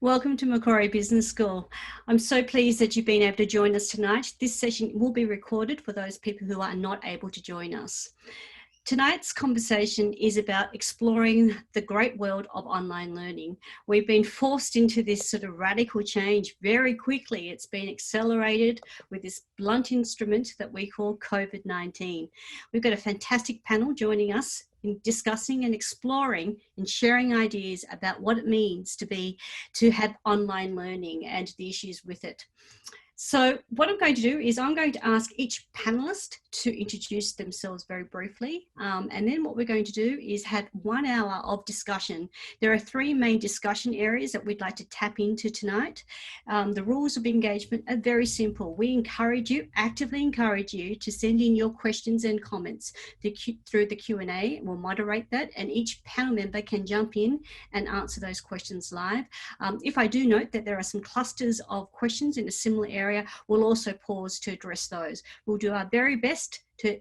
Welcome to Macquarie Business School. I'm so pleased that you've been able to join us tonight. This session will be recorded for those people who are not able to join us. Tonight's conversation is about exploring the great world of online learning. We've been forced into this sort of radical change very quickly. It's been accelerated with this blunt instrument that we call COVID-19. We've got a fantastic panel joining us in discussing and exploring and sharing ideas about what it means to have online learning and the issues with it. So what I'm going to do is I'm going to ask each panelist to introduce themselves very briefly. And then what we're going to do is have 1 hour of discussion. There are 3 main discussion areas that we'd like to tap into tonight. The rules of engagement are very simple. We actively encourage you to send in your questions and comments through the Q&A. We'll moderate that and each panel member can jump in and answer those questions live. If I do note that there are some clusters of questions in a similar area, we'll also pause to address those. We'll do our very best to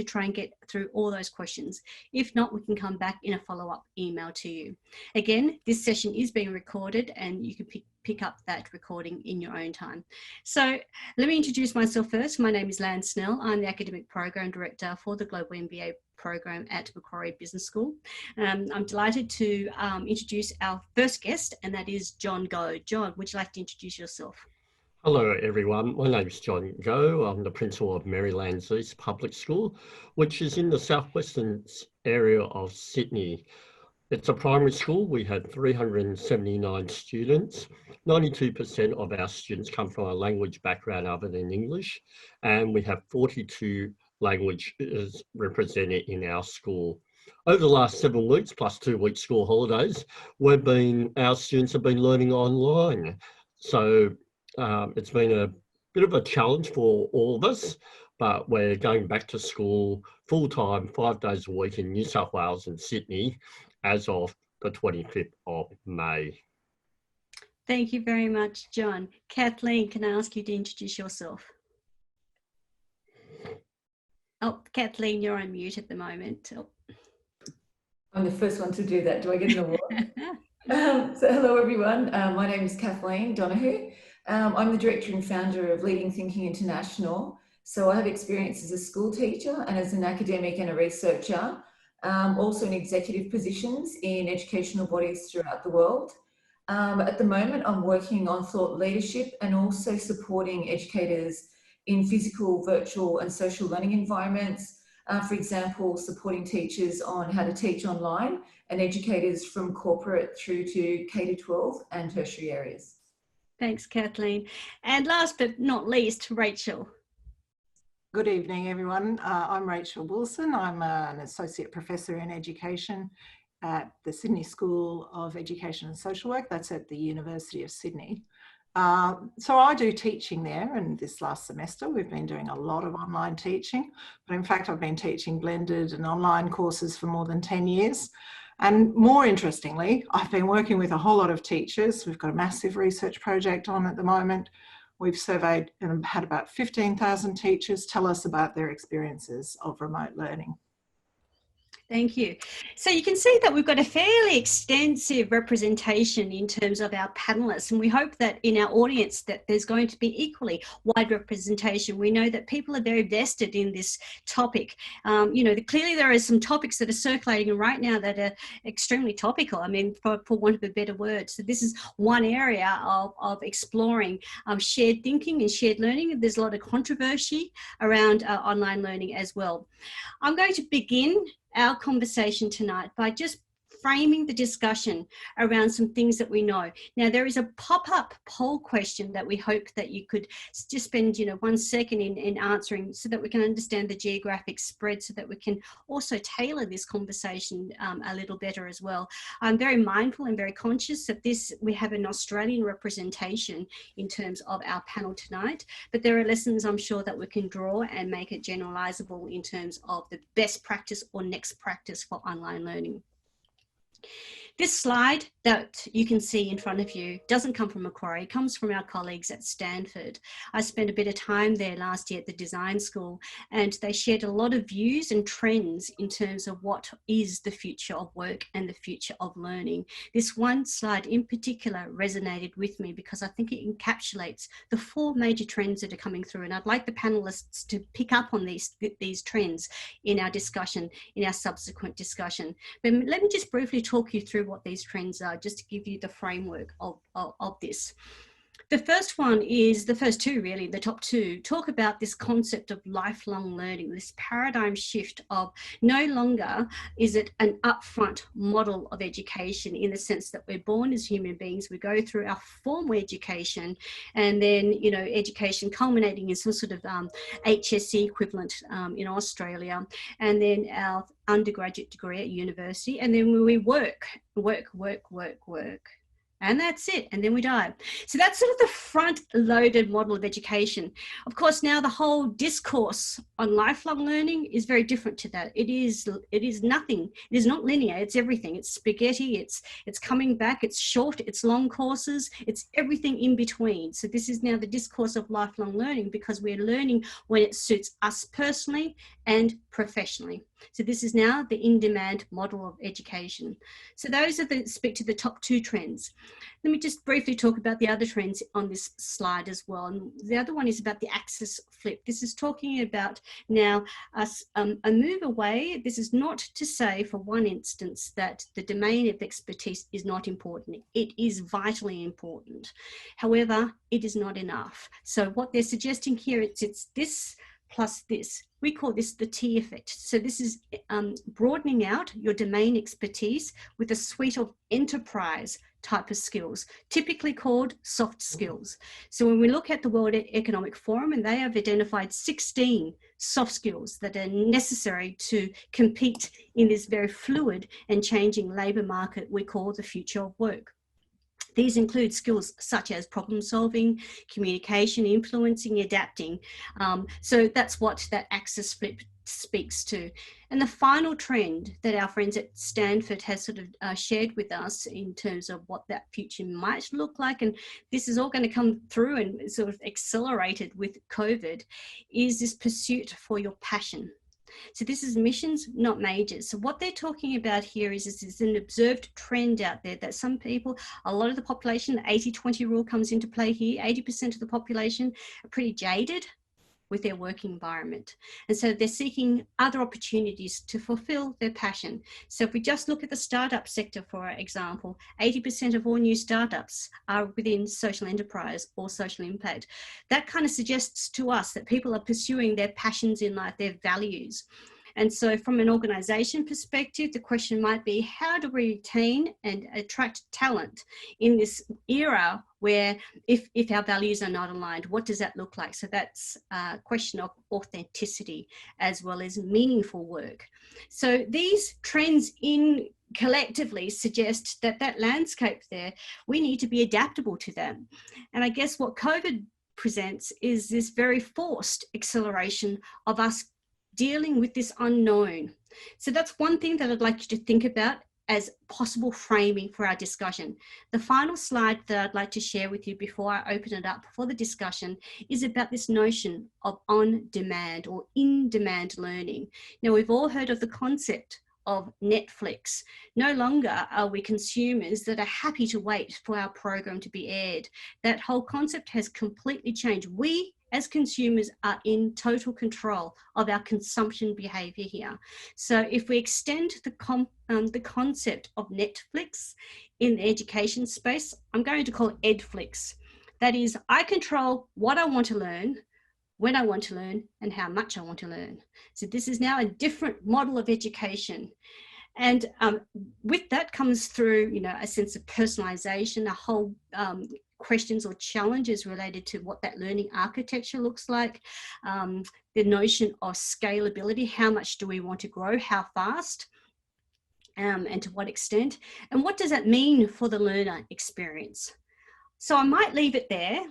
try and get through all those questions. If not, we can come back in a follow-up email to you. Again, this session is being recorded and you can pick up that recording in your own time. So let me introduce myself first. My name is Lan Snell. I'm the Academic Program Director for the Global MBA program at Macquarie Business School. I'm delighted to introduce our first guest, and that is John Goh. John, would you like to introduce yourself? Hello everyone, my name is John Goh. I'm the principal of Maryland's East Public School, which is in the southwestern area of Sydney. It's a primary school. We had 379 students. 92% of our students come from a language background other than English, and we have 42 languages represented in our school. Over the last 7 weeks, plus 2 weeks school holidays, our students have been learning online. So it's been a bit of a challenge for all of us, but we're going back to school full-time, 5 days a week in New South Wales and Sydney as of the 25th of May. Thank you very much, John. Kathleen, can I ask you to introduce yourself? Oh, Kathleen, you're on mute at the moment. Oh. I'm the first one to do that. Do I get an award? So hello everyone, my name is Kathleen Donohoe. I'm the director and founder of Leading Thinking International. So I have experience as a school teacher and as an academic and a researcher, also in executive positions in educational bodies throughout the world. At the moment, I'm working on thought leadership and also supporting educators in physical, virtual and social learning environments. For example, supporting teachers on how to teach online and educators from corporate through to K-12 and tertiary areas. Thanks, Kathleen. And last but not least, Rachel. Good evening, everyone. I'm Rachel Wilson. I'm an Associate Professor in Education at the Sydney School of Education and Social Work. That's at the University of Sydney. So I do teaching there, and this last semester we've been doing a lot of online teaching. But in fact, I've been teaching blended and online courses for more than 10 years. And more interestingly, I've been working with a whole lot of teachers. We've got a massive research project on at the moment. We've surveyed and had about 15,000 teachers tell us about their experiences of remote learning. Thank you. So you can see that we've got a fairly extensive representation in terms of our panelists, and we hope that in our audience that there's going to be equally wide representation. We know that people are very vested in this topic. Clearly there are some topics that are circulating right now that are extremely topical, I mean, for want of a better word. So this is one area of exploring shared thinking and shared learning. There's a lot of controversy around online learning as well. I'm going to begin our conversation tonight by just framing the discussion around some things that we know. Now, there is a pop-up poll question that we hope that you could just spend 1 second in answering so that we can understand the geographic spread, so that we can also tailor this conversation a little better as well. I'm very mindful and very conscious that we have an Australian representation in terms of our panel tonight, but there are lessons I'm sure that we can draw and make it generalizable in terms of the best practice or next practice for online learning. This slide that you can see in front of you doesn't come from Macquarie, it comes from our colleagues at Stanford. I spent a bit of time there last year at the design school, and they shared a lot of views and trends in terms of what is the future of work and the future of learning. This one slide in particular resonated with me because I think it encapsulates the 4 major trends that are coming through, and I'd like the panelists to pick up on these trends in our discussion, in our subsequent discussion. But let me just briefly talk you through what these trends are, just to give you the framework of this. The first one is, the first 2 really, the top 2, talk about this concept of lifelong learning, this paradigm shift of no longer is it an upfront model of education in the sense that we're born as human beings, we go through our formal education, and then, you know, education culminating in some sort of HSC equivalent in Australia, and then our undergraduate degree at university, and then we work. And that's it, and then we die. So that's sort of the front-loaded model of education. Of course, now the whole discourse on lifelong learning is very different to that. It is nothing. It is not linear. It's everything. It's spaghetti. It's coming back. It's short. It's long courses. It's everything in between. So this is now the discourse of lifelong learning, because we're learning when it suits us personally and professionally. So this is now the in-demand model of education. So those are speak to the top 2 trends. Let me just briefly talk about the other trends on this slide as well. And the other one is about the axis flip. This is talking about now a move away. This is not to say for one instance that the domain of expertise is not important. It is vitally important. However, it is not enough. So what they're suggesting here, it's this plus this. We call this the T effect. So this is broadening out your domain expertise with a suite of enterprise type of skills, typically called soft skills. So when we look at the World Economic Forum, and they have identified 16 soft skills that are necessary to compete in this very fluid and changing labour market we call the future of work. These include skills such as problem solving, communication, influencing, adapting. So that's what that axis flip speaks to. And the final trend that our friends at Stanford has sort of shared with us in terms of what that future might look like, and this is all going to come through and sort of accelerated with COVID, is this pursuit for your passion. So this is missions, not majors. So what they're talking about here is an observed trend out there that some people, a lot of the population, the 80-20 rule comes into play here. 80% of the population are pretty jaded with their working environment. And so they're seeking other opportunities to fulfill their passion. So if we just look at the startup sector, for example, 80% of all new startups are within social enterprise or social impact. That kind of suggests to us that people are pursuing their passions in life, their values. And so from an organisation perspective, the question might be, how do we retain and attract talent in this era where if our values are not aligned, what does that look like? So that's a question of authenticity as well as meaningful work. So these trends collectively suggest that landscape there, we need to be adaptable to them. And I guess what COVID presents is this very forced acceleration of us dealing with this unknown. So that's one thing that I'd like you to think about as possible framing for our discussion. The final slide that I'd like to share with you before I open it up for the discussion is about this notion of on-demand or in-demand learning. Now, we've all heard of the concept of Netflix. No longer are we consumers that are happy to wait for our program to be aired. That whole concept has completely changed. We as consumers are in total control of our consumption behavior here. So if we extend the concept of Netflix in the education space, I'm going to call it Edflix. That is, I control what I want to learn, when I want to learn, and how much I want to learn. So this is now a different model of education. And with that comes through, a sense of personalization, a whole questions or challenges related to what that learning architecture looks like, the notion of scalability, how much do we want to grow, how fast, and to what extent, and what does that mean for the learner experience? So I might leave it there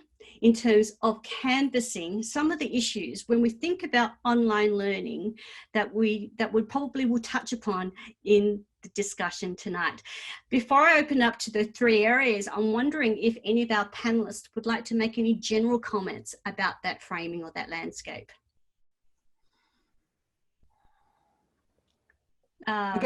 in terms of canvassing some of the issues when we think about online learning that we probably will touch upon in the discussion tonight. Before I open up to the three areas, I'm wondering if any of our panelists would like to make any general comments about that framing or that landscape. I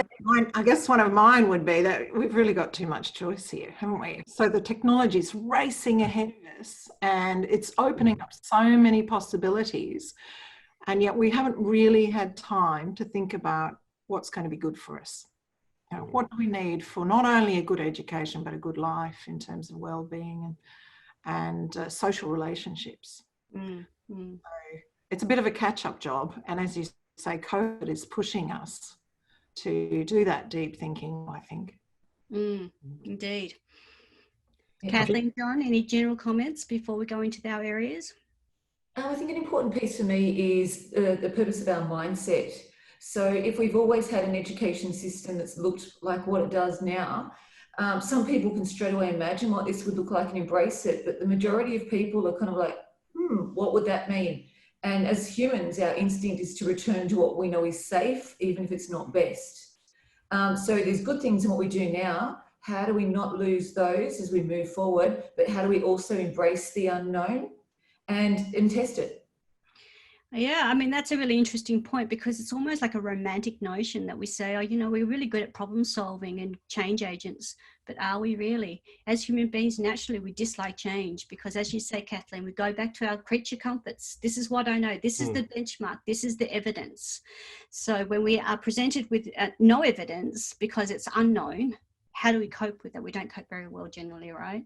guess one of mine would be that we've really got too much choice here, haven't we? So the technology is racing ahead of us and it's opening up so many possibilities, and yet we haven't really had time to think about what's going to be good for us. You know, what do we need for not only a good education but a good life in terms of well-being and social relationships. So it's a bit of a catch-up job, and as you say, COVID is pushing us to do that deep thinking, I think. Indeed. Kathleen, John, any general comments before we go into our areas? I think an important piece for me is the purpose of our mindset. So if we've always had an education system that's looked like what it does now, some people can straight away imagine what this would look like and embrace it, but the majority of people are kind of like, what would that mean? And as humans, our instinct is to return to what we know is safe, even if it's not best. So there's good things in what we do now. How do we not lose those as we move forward? But how do we also embrace the unknown and test it? Yeah, I mean, that's a really interesting point, because it's almost like a romantic notion that we say, oh, you know, we're really good at problem solving and change agents, but are we really? As human beings, naturally, we dislike change because, as you say, Kathleen, we go back to our creature comforts. This is what I know. This is the benchmark. This is the evidence. So when we are presented with no evidence because it's unknown, how do we cope with that? We don't cope very well generally, right?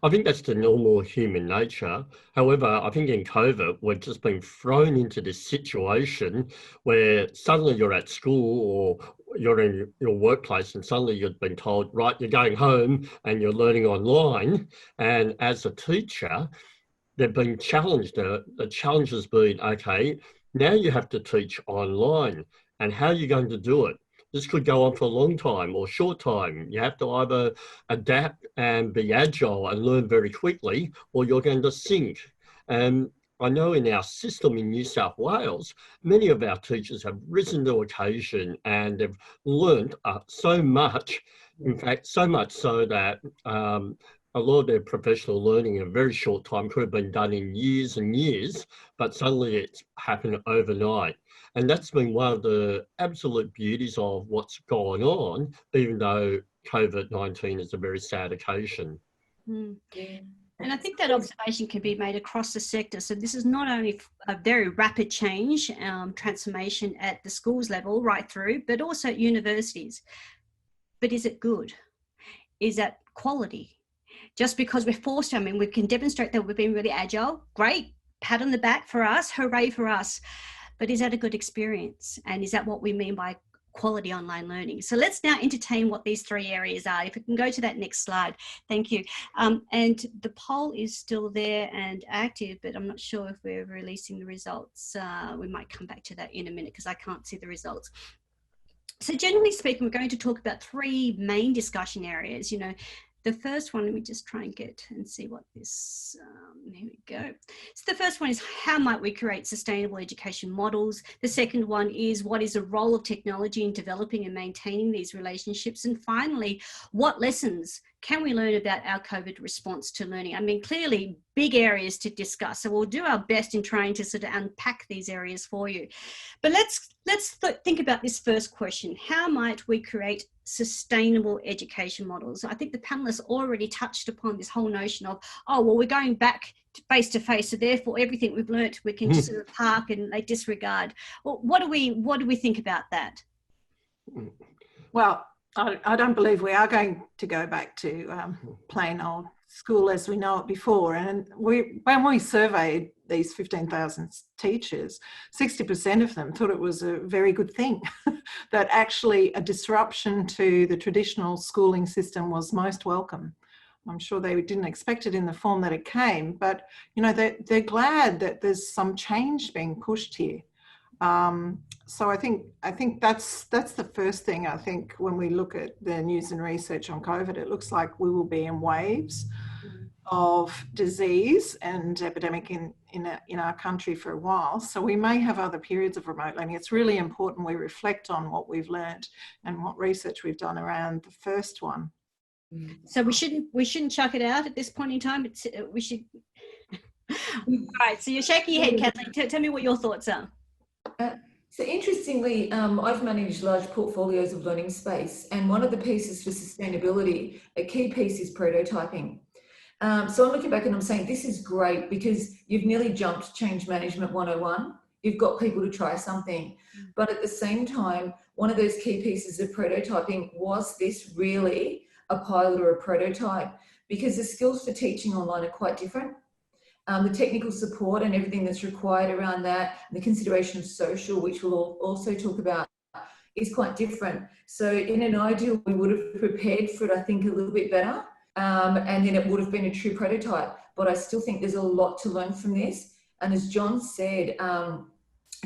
I think that's the normal human nature. However, I think in COVID, we've just been thrown into this situation where suddenly you're at school or you're in your workplace and suddenly you've been told, right, you're going home and you're learning online. And as a teacher, they've been challenged. The challenge has been, okay, now you have to teach online, and how are you going to do it? This could go on for a long time or short time. You have to either adapt and be agile and learn very quickly, or you're going to sink. And I know in our system in New South Wales, many of our teachers have risen to occasion and they've learned so much, in fact, so much so that a lot of their professional learning in a very short time could have been done in years and years, but suddenly it's happened overnight. And that's been one of the absolute beauties of what's going on, even though COVID-19 is a very sad occasion. Yeah. And I think that observation can be made across the sector. So this is not only a very rapid change, transformation at the schools level right through, but also at universities. But is it good? Is that quality? Just because we're forced, I mean, we can demonstrate that we've been really agile, great, pat on the back for us, hooray for us. But is that a good experience? And is that what we mean by quality online learning? So let's now entertain what these three areas are. If we can go to that next slide. Thank you. And the poll is still there and active, but I'm not sure if we're releasing the results. We might come back to that in a minute because I can't see the results. So generally speaking, we're going to talk about three main discussion areas. You know, the first one, let me just try and get and see what this, here we go. So the first one is, how might we create sustainable education models? The second one is, what is the role of technology in developing and maintaining these relationships? And finally, what lessons can we learn about our COVID response to learning? I mean, clearly big areas to discuss. So we'll do our best in trying to sort of unpack these areas for you. But let's think about this first question. How might we create sustainable education models? I think the panelists already touched upon this whole notion of, oh, well, we're going back face to face, so therefore everything we've learnt we can just sort of park and they disregard. Well, what do we think about that? Well, I don't believe we are going to go back to plain old school as we know it before. And when we surveyed these 15,000 teachers, 60% of them thought it was a very good thing, that actually a disruption to the traditional schooling system was most welcome. I'm sure they didn't expect it in the form that it came, but you know, they're glad that there's some change being pushed here. So I think that's the first thing. I think when we look at the news and research on COVID, it looks like we will be in waves of disease and epidemic in our country for a while. So we may have other periods of remote learning. It's really important we reflect on what we've learned and what research we've done around the first one. So we shouldn't chuck it out at this point in time. We should. All right. So you're shaking your head, Kathleen. Tell me what your thoughts are. So interestingly, I've managed large portfolios of learning space, and one of the pieces for sustainability, a key piece is prototyping. So I'm looking back and I'm saying this is great because you've nearly jumped change management 101. You've got people to try something. But at the same time, one of those key pieces of prototyping was this really a pilot or a prototype, because the skills for teaching online are quite different. The technical support and everything that's required around that, the consideration of social, which we'll also talk about, is quite different. So in an ideal, we would have prepared for it, I think, a little bit better. And then it would have been a true prototype. But I still think there's a lot to learn from this. And as John said,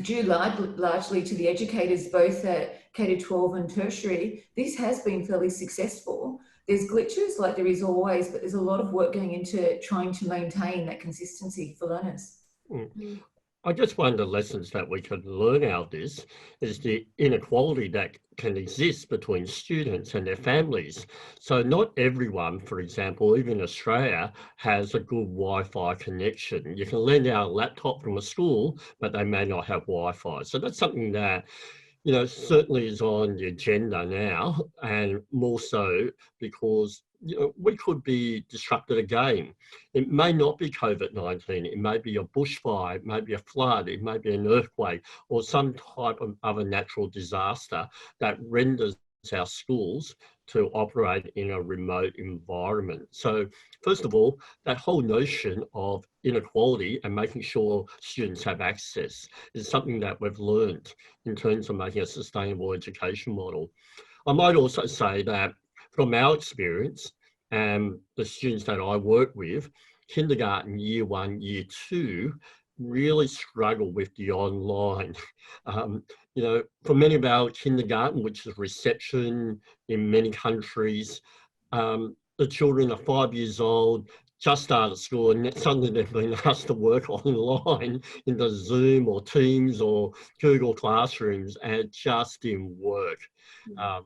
due largely to the educators, both at K-12 and tertiary, this has been fairly successful. There's glitches like there is always, but there's a lot of work going into trying to maintain that consistency for learners. I guess one of the lessons that we can learn out of this is the inequality that can exist between students and their families. So not everyone, for example, even in Australia, has a good Wi-Fi connection. You can lend out a laptop from a school, but they may not have Wi-Fi. So that's something that, you know, certainly is on the agenda now, and more so because, you know, we could be disrupted again. It may not be COVID-19, it may be a bushfire, it may be a flood, it may be an earthquake, or some type of other natural disaster that renders our schools to operate in a remote environment. So first of all, that whole notion of inequality and making sure students have access is something that we've learned in terms of making a sustainable education model. I might also say that from our experience and the students that I work with, kindergarten, year 1, year 2, really struggle with the online. You know, for many of our kindergarten, which is reception in many countries, the children are 5 years old, just started school, and suddenly they've been asked to work online in the Zoom or Teams or Google Classrooms, and it just didn't work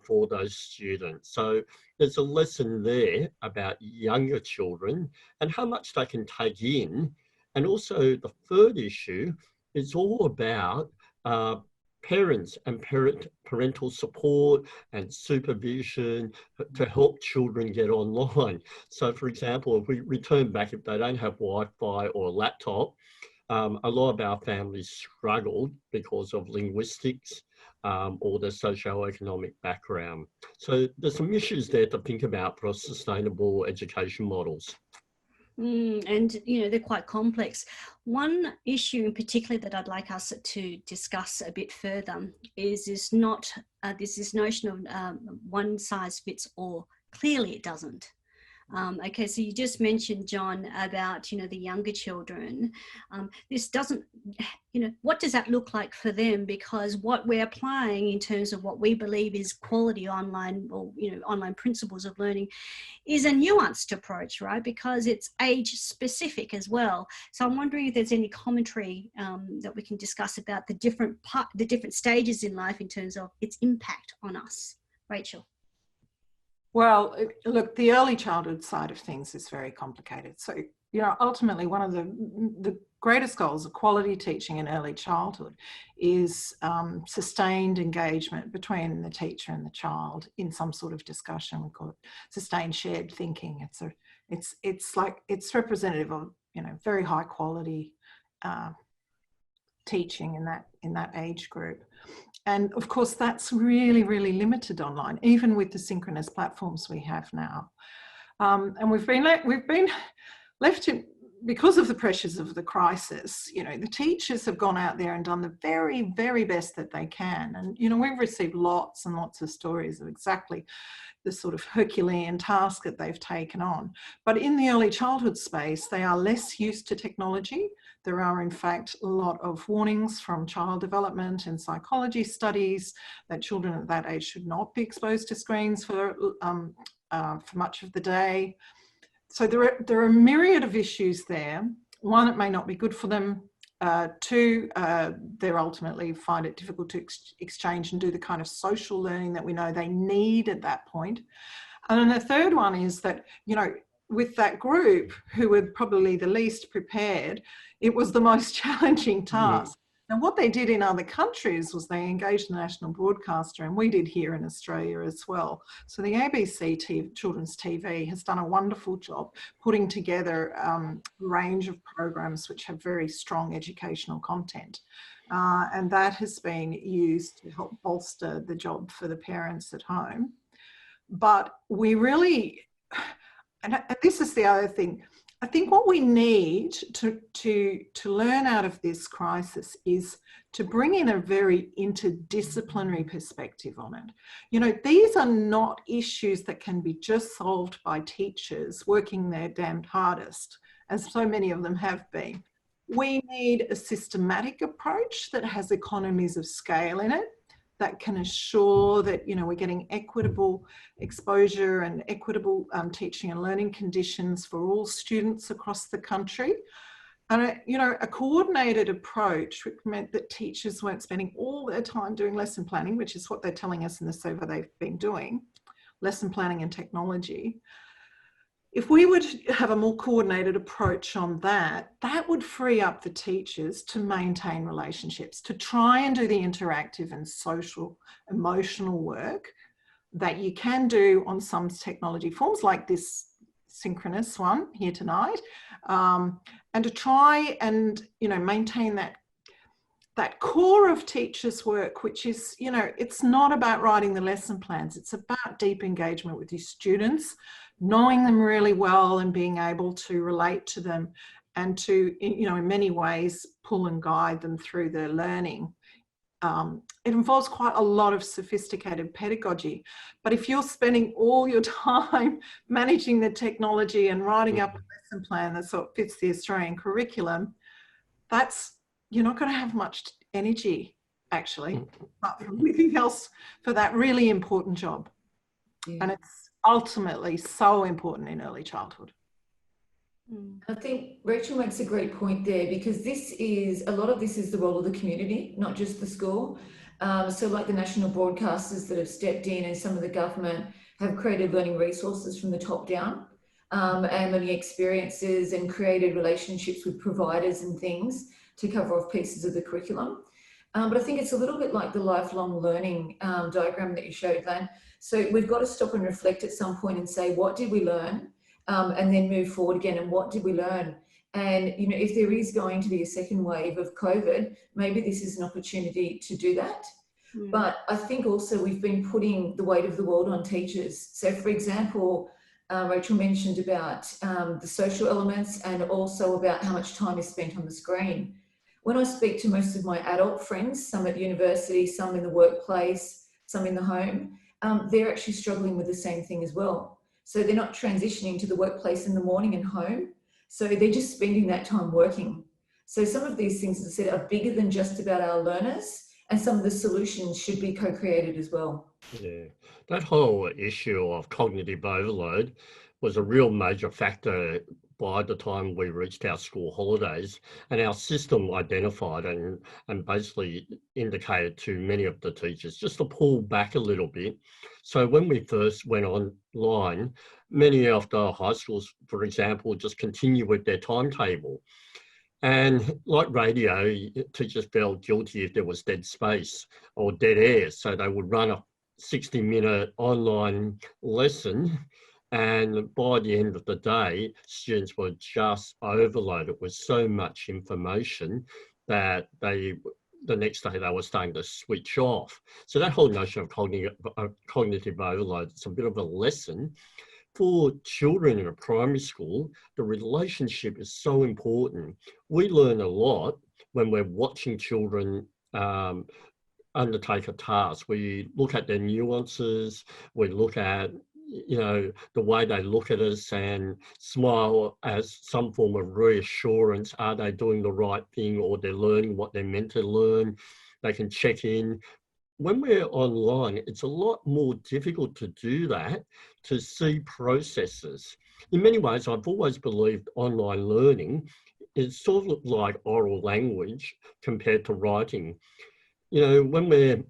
for those students. So there's a lesson there about younger children and how much they can take in. And also the third issue is all about parents and parental support and supervision to help children get online. So for example, if we return back, if they don't have Wi-Fi or a laptop, a lot of our families struggled because of linguistics or their socio-economic background. So there's some issues there to think about for sustainable education models. And, you know, they're quite complex. One issue in particular that I'd like us to discuss a bit further is this notion of one size fits all. Clearly it doesn't. Okay, so you just mentioned, John, about, you know, the younger children. This doesn't, you know, what does that look like for them? Because what we're applying in terms of what we believe is quality online, or, you know, online principles of learning, is a nuanced approach, right? Because it's age specific as well. So I'm wondering if there's any commentary that we can discuss about the different stages in life in terms of its impact on us. Rachel. Well, look, the early childhood side of things is very complicated. So, you know, ultimately one of the greatest goals of quality teaching in early childhood is sustained engagement between the teacher and the child in some sort of discussion. We call it sustained shared thinking. It's representative of, you know, very high quality teaching in that age group. And of course, that's really, really limited online, even with the synchronous platforms we have now. And we've been left because of the pressures of the crisis, you know, the teachers have gone out there and done the very, very best that they can. And, you know, we've received lots and lots of stories of exactly the sort of Herculean task that they've taken on. But in the early childhood space, they are less used to technology. There are, in fact, a lot of warnings from child development and psychology studies that children at that age should not be exposed to screens for much of the day. So there are a myriad of issues there. One, it may not be good for them. Two, they ultimately find it difficult to exchange and do the kind of social learning that we know they need at that point. And then the third one is that, you know, with that group who were probably the least prepared, it was the most challenging task. And what they did in other countries was they engaged the national broadcaster, and we did here in Australia as well. So the ABC Children's TV has done a wonderful job putting together a range of programs which have very strong educational content. And that has been used to help bolster the job for the parents at home. But we really, and this is the other thing, I think what we need to learn out of this crisis is to bring in a very interdisciplinary perspective on it. You know, these are not issues that can be just solved by teachers working their damned hardest, as so many of them have been. We need a systematic approach that has economies of scale in it, that can assure that, you know, we're getting equitable exposure and equitable teaching and learning conditions for all students across the country. And, you know, a coordinated approach, which meant that teachers weren't spending all their time doing lesson planning, which is what they're telling us in the survey they've been doing, lesson planning and technology. If we would have a more coordinated approach on that, that would free up the teachers to maintain relationships, to try and do the interactive and social, emotional work that you can do on some technology forms like this synchronous one here tonight, and to try and, you know, maintain that core of teachers' work, which is, you know, it's not about writing the lesson plans, it's about deep engagement with your students, knowing them really well and being able to relate to them and to, you know, in many ways pull and guide them through their learning. It involves quite a lot of sophisticated pedagogy, but if you're spending all your time managing the technology and writing up a lesson plan that sort of fits the Australian curriculum, you're not going to have much energy, actually, apart from anything else, for that really important job. Yeah. And it's ultimately so important in early childhood. I think Rachel makes a great point there, because a lot of this is the role of the community, not just the school. So like the national broadcasters that have stepped in, and some of the government have created learning resources from the top down, and learning experiences, and created relationships with providers and things to cover off pieces of the curriculum. But I think it's a little bit like the lifelong learning diagram that you showed, Lan. So we've got to stop and reflect at some point and say, what did we learn? And then move forward again. And what did we learn? And, you know, if there is going to be a second wave of COVID, maybe this is an opportunity to do that. But I think also we've been putting the weight of the world on teachers. So, for example, Rachel mentioned about the social elements, and also about how much time is spent on the screen. When I speak to most of my adult friends, some at university, some in the workplace, some in the home, they're actually struggling with the same thing as well. So they're not transitioning to the workplace in the morning and home. So they're just spending that time working. So some of these things, as I said, are bigger than just about our learners, and some of the solutions should be co-created as well. Yeah, that whole issue of cognitive overload was a real major factor by the time we reached our school holidays, and our system identified and basically indicated to many of the teachers just to pull back a little bit. So when we first went online, many of the high schools, for example, just continued with their timetable. And like radio, teachers felt guilty if there was dead space or dead air. So they would run a 60-minute online lesson, and by the end of the day, students were just overloaded with so much information that the next day they were starting to switch off. So that whole notion of cognitive overload, it's a bit of a lesson for children in a primary school, the relationship is so important. We learn a lot when we're watching children undertake a task. We look at their nuances, we look at, you know, the way they look at us and smile as some form of reassurance. Are they doing the right thing, or they're learning what they're meant to learn? They can check in. When we're online, it's a lot more difficult to do that, to see processes. In many ways, I've always believed online learning is sort of like oral language compared to writing. You know, when we're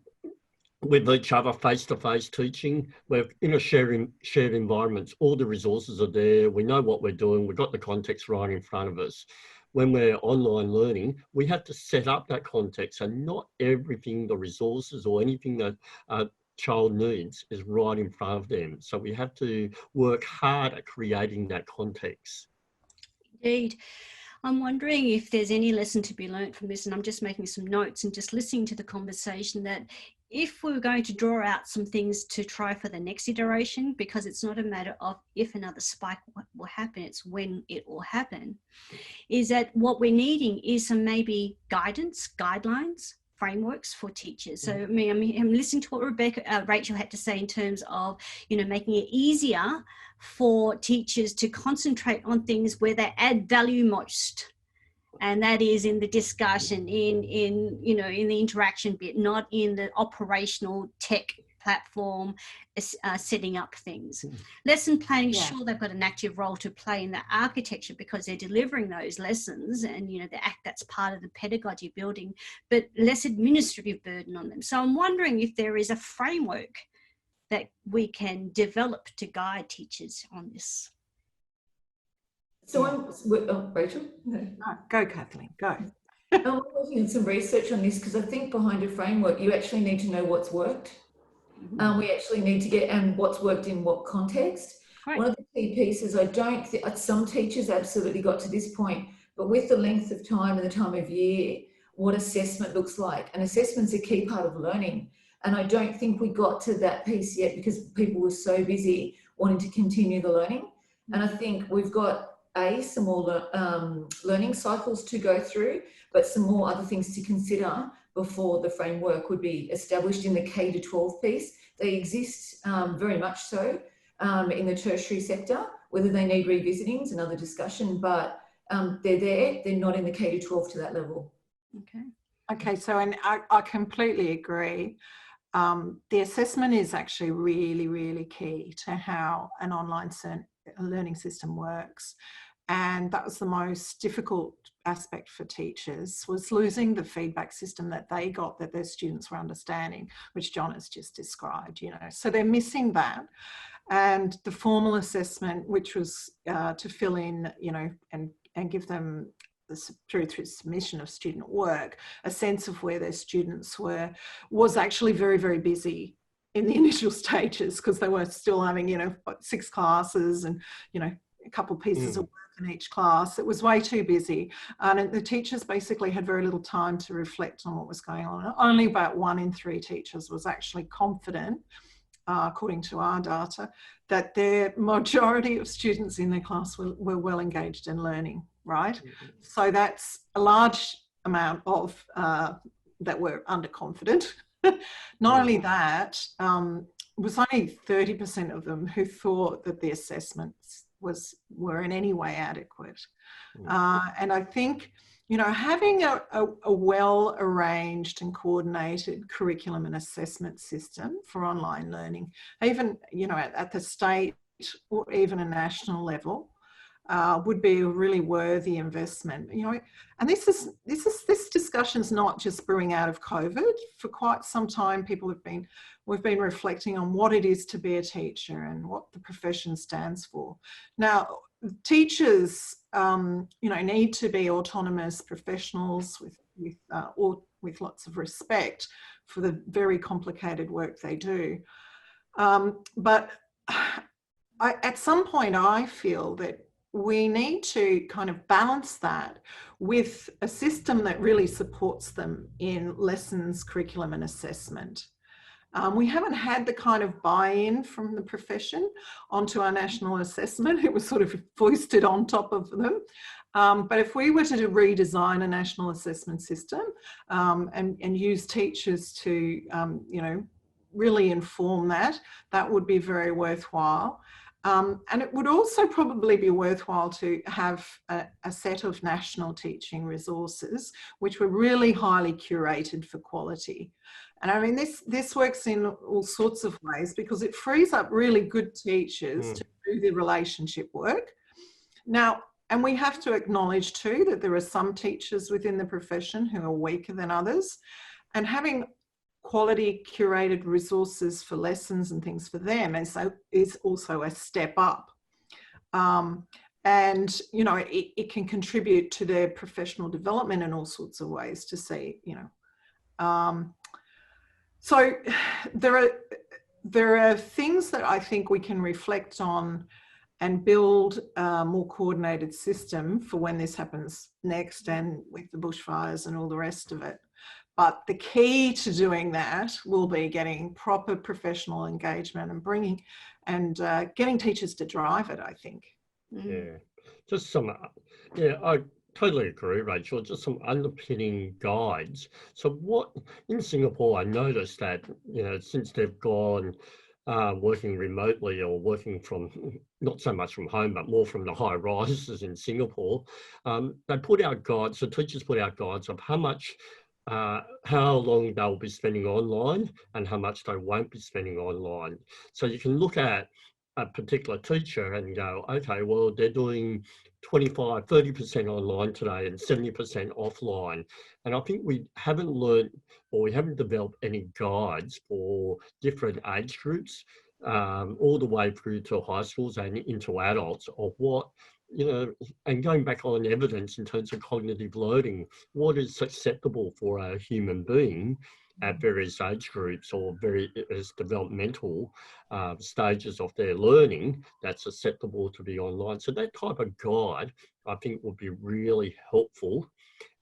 with each other face-to-face teaching, we're in a shared environment. All the resources are there. We know what we're doing. We've got the context right in front of us. When we're online learning, we have to set up that context, and not everything, the resources or anything that a child needs is right in front of them. So we have to work hard at creating that context. Indeed. I'm wondering if there's any lesson to be learnt from this, and I'm just making some notes and just listening to the conversation, that if we're going to draw out some things to try for the next iteration, because it's not a matter of if another spike will happen, it's when it will happen, is that what we're needing is some maybe guidance, guidelines, frameworks for teachers. So I mean, I'm listening to what Rachel had to say in terms of, you know, making it easier for teachers to concentrate on things where they add value most. And that is in the discussion, in you know, in the interaction bit, not in the operational tech platform, setting up things. Lesson planning, sure, they've got an active role to play in the architecture because they're delivering those lessons, and you know, that's part of the pedagogy building, but less administrative burden on them. So I'm wondering if there is a framework that we can develop to guide teachers on this. So Rachel? No. Go, Kathleen, go. I'm working on some research on this, because I think behind a framework, you actually need to know what's worked. We actually need to get, and what's worked in what context. Right. One of the key pieces, I don't think, some teachers absolutely got to this point, but with the length of time and the time of year, what assessment looks like. And assessment's a key part of learning. And I don't think we got to that piece yet because people were so busy wanting to continue the learning. And I think we've got some more learning cycles to go through, but some more other things to consider before the framework would be established in the K-12 piece. They exist very much so in the tertiary sector. Whether they need revisiting is another discussion, but they're there. They're not in the K-12 to that level. Okay, so and I completely agree. The assessment is actually really, really key to how an online learning system works. And that was the most difficult aspect for teachers, was losing the feedback system that they got, that their students were understanding, which John has just described, you know. So they're missing that. And the formal assessment, which was to fill in, you know, and give them, through submission of student work, a sense of where their students were, was actually very, very busy in the initial stages, because they were still having, you know, 6 classes and, you know, a couple of pieces of work in each class. It was way too busy. And the teachers basically had very little time to reflect on what was going on. Only about 1 in 3 teachers was actually confident, according to our data, that the majority of students in their class were well engaged in learning, right? So that's a large amount of that were underconfident. Not only that, it was only 30% of them who thought that the assessments were in any way adequate. And I think, you know, having a well-arranged and coordinated curriculum and assessment system for online learning, even, you know, at the state or even a national level, would be a really worthy investment. You know, and this discussion's not just brewing out of COVID. For quite some time, we've been reflecting on what it is to be a teacher and what the profession stands for. Now, teachers, you know, need to be autonomous professionals with lots of respect for the very complicated work they do. But at some point, I feel that we need to kind of balance that with a system that really supports them in lessons, curriculum and assessment. We haven't had the kind of buy-in from the profession onto our national assessment. It was sort of foisted on top of them. But if we were to redesign a national assessment system and use teachers to, you know, really inform that, that would be very worthwhile. And it would also probably be worthwhile to have a set of national teaching resources which were really highly curated for quality. And I mean, this works in all sorts of ways because it frees up really good teachers to do the relationship work. Now, and we have to acknowledge too that there are some teachers within the profession who are weaker than others, and having quality curated resources for lessons and things for them is also a step up. And, you know, it can contribute to their professional development in all sorts of ways to see, you know. So there are things that I think we can reflect on and build a more coordinated system for when this happens next and with the bushfires and all the rest of it. But the key to doing that will be getting proper professional engagement and bringing and getting teachers to drive it, I think. Yeah, just some, yeah, I totally agree, Rachel, just some underpinning guides. So what, in Singapore, I noticed that, you know, since they've gone working remotely or working from, not so much from home, but more from the high rises in Singapore, they put out guides, the teachers put out guides of how much how long they'll be spending online and how much they won't be spending online. So you can look at a particular teacher and go, okay, well, they're doing 25, 30% online today and 70% offline. And I think we haven't learned or we haven't developed any guides for different age groups, all the way through to high schools and into adults of what, you know, and going back on evidence in terms of cognitive loading, what is acceptable for a human being at various age groups or various developmental stages of their learning that's acceptable to be online. So that type of guide, I think, would be really helpful.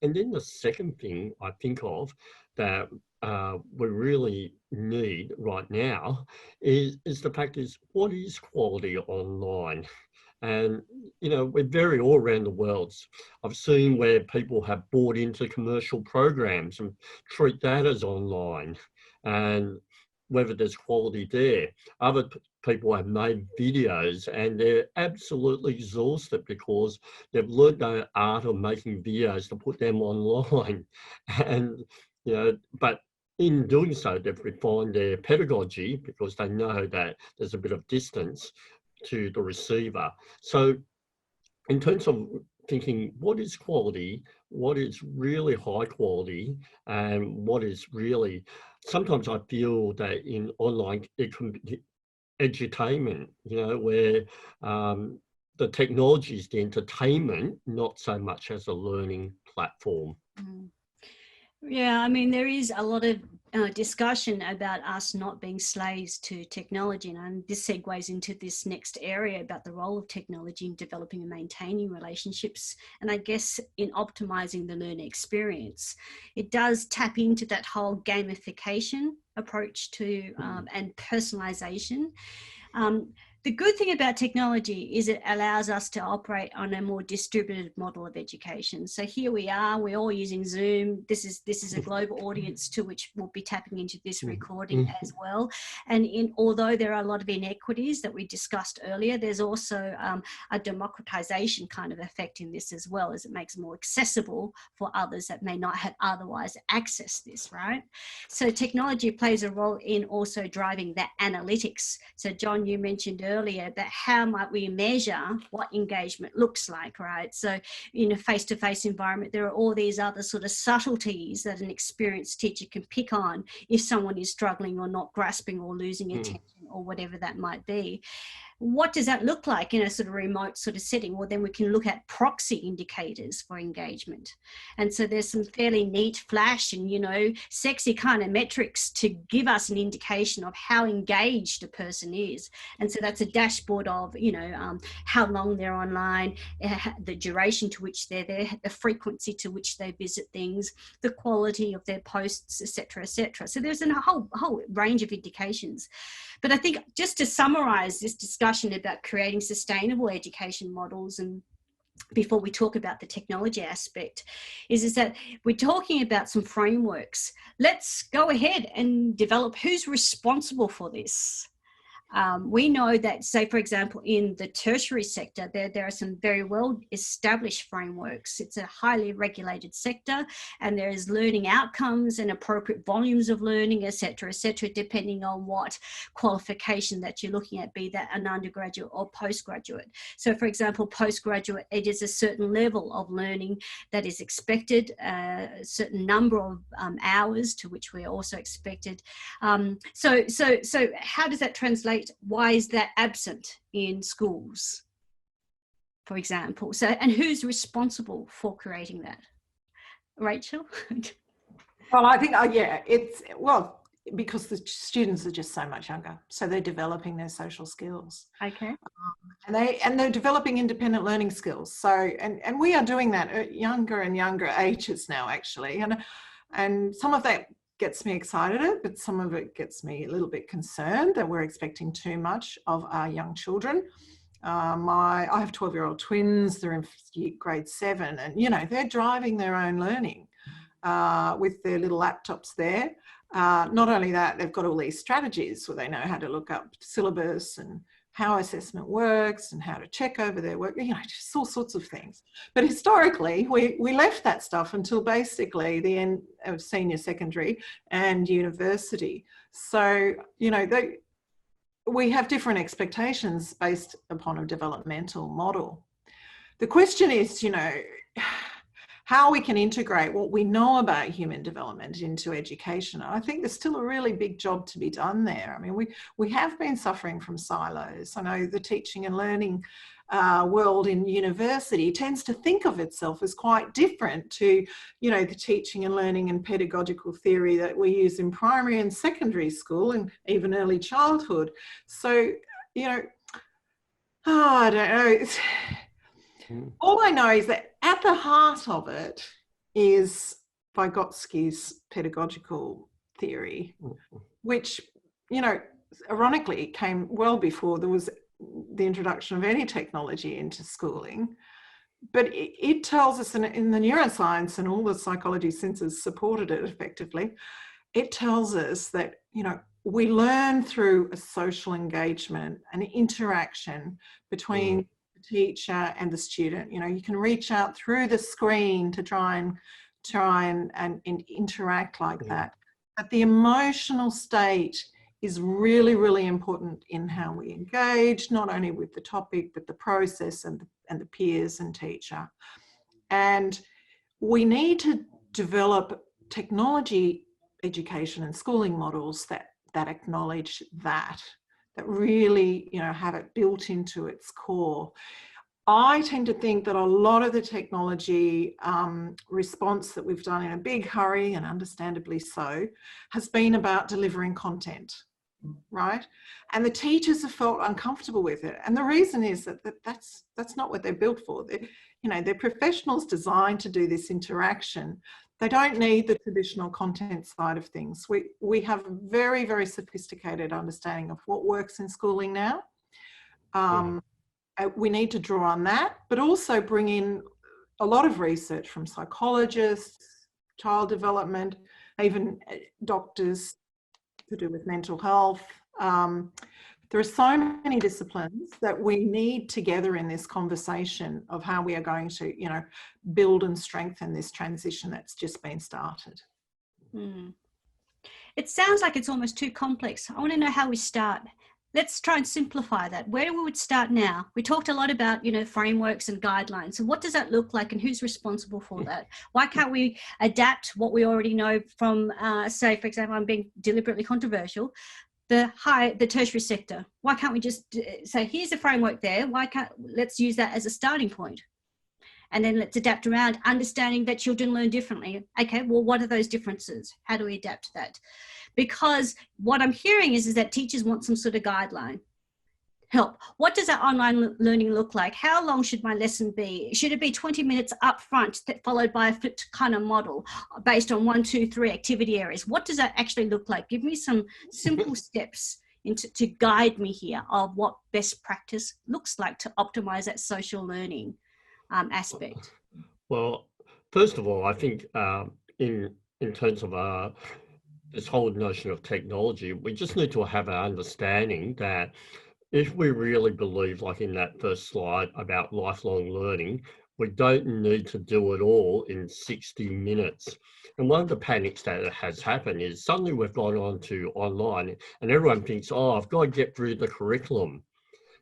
And then the second thing I think of that we really need right now is the fact is, what is quality online? And, you know, we're very all around the world. I've seen where people have bought into commercial programs and treat that as online, and whether there's quality there. Other people have made videos and they're absolutely exhausted because they've learned the art of making videos to put them online. And, you know, but in doing so, they've refined their pedagogy because they know that there's a bit of distance to the receiver. So in terms of thinking what is quality, what is really high quality, and what is really, sometimes I feel that in online it can be edutainment, you know, where the technology is the entertainment, not so much as a learning platform. Yeah, I mean, there is a lot of discussion about us not being slaves to technology, and this segues into this next area about the role of technology in developing and maintaining relationships, and I guess in optimizing the learner experience. It does tap into that whole gamification approach to and personalization. The good thing about technology is it allows us to operate on a more distributed model of education. So here we are, we're all using Zoom. This is a global audience to which we'll be tapping into this recording as well. And although there are a lot of inequities that we discussed earlier, there's also a democratization kind of effect in this as well, as it makes it more accessible for others that may not have otherwise accessed this, right? So technology plays a role in also driving that analytics. So John, you mentioned earlier that how might we measure what engagement looks like, right? So in a face-to-face environment, there are all these other sort of subtleties that an experienced teacher can pick on if someone is struggling or not grasping or losing attention or whatever that might be. what does that look like in a sort of remote sort of setting? Well, then we can look at proxy indicators for engagement. And so there's some fairly neat flash and, you know, sexy kind of metrics to give us an indication of how engaged a person is. And so that's a dashboard of, you know, how long they're online, the duration to which they're there, the frequency to which they visit things, the quality of their posts, etc., etc. So there's a whole range of indications. But I think just to summarize this discussion about creating sustainable education models, and before we talk about the technology aspect, is that we're talking about some frameworks. Let's go ahead and develop who's responsible for this. We know that, say, for example, in the tertiary sector, there are some very well established frameworks. It's a highly regulated sector, and there is learning outcomes and appropriate volumes of learning, et cetera, depending on what qualification that you're looking at, be that an undergraduate or postgraduate. So, for example, postgraduate, it is a certain level of learning that is expected, a certain number of hours to which we're also expected. So how does that translate? Why is that absent in schools, for example? So, and who's responsible for creating that? Rachel? Well, I think, yeah, it's, well, because the students are just so much younger, so they're developing their social skills. Okay. And they're developing independent learning skills. So, and we are doing that at younger and younger ages now, actually. And some of that gets me excited, but some of it gets me a little bit concerned that we're expecting too much of our young children. I have 12-year-old twins, they're in grade 7, and, you know, they're driving their own learning with their little laptops there. Not only that, they've got all these strategies where they know how to look up syllabus and how assessment works and how to check over their work, you know, just all sorts of things. But historically, we left that stuff until basically the end of senior secondary and university. So, you know, we have different expectations based upon a developmental model. The question is, you know, how we can integrate what we know about human development into education. I think there's still a really big job to be done there. I mean, we have been suffering from silos. I know the teaching and learning world in university tends to think of itself as quite different to, you know, the teaching and learning and pedagogical theory that we use in primary and secondary school and even early childhood. So, you know, I don't know. All I know is that at the heart of it is Vygotsky's pedagogical theory, which, you know, ironically came well before there was the introduction of any technology into schooling. But it tells us in the neuroscience, and all the psychology since has supported it effectively, it tells us that, you know, we learn through a social engagement, an interaction between teacher and the student. You know, you can reach out through the screen to try and interact like that. But the emotional state is really, really important in how we engage, not only with the topic, but the process and the peers and teacher. And we need to develop technology education and schooling models that acknowledge that really, you know, have it built into its core. I tend to think that a lot of the technology response that we've done in a big hurry, and understandably so, has been about delivering content, right? And the teachers have felt uncomfortable with it. And the reason is that's not what they're built for. You know, they're professionals designed to do this interaction. They don't need the traditional content side of things. We have a very, very sophisticated understanding of what works in schooling now. We need to draw on that, but also bring in a lot of research from psychologists, child development, even doctors to do with mental health. There are so many disciplines that we need together in this conversation of how we are going to, you know, build and strengthen this transition that's just been started. It sounds like it's almost too complex. I want to know how we start. Let's try and simplify that. Where we would start now? We talked a lot about, you know, frameworks and guidelines. So what does that look like, and who's responsible for that? Why can't we adapt what we already know from, say, for example, I'm being deliberately controversial, the tertiary sector? Why can't we just say, here's a framework there, let's use that as a starting point? And then let's adapt around, understanding that children learn differently. Okay, well, what are those differences? How do we adapt to that? Because what I'm hearing is that teachers want some sort of guideline. Help. What does our online learning look like? How long should my lesson be? Should it be 20 minutes up front, followed by a flipped kind of model based on 1, 2, 3 activity areas? What does that actually look like? Give me some simple steps to guide me here of what best practice looks like to optimize that social learning aspect. Well, first of all, I think in terms of this whole notion of technology, we just need to have an understanding that if we really believe, like in that first slide about lifelong learning, we don't need to do it all in 60 minutes. And one of the panics that has happened is suddenly we've gone on to online and everyone thinks, oh, I've got to get through the curriculum.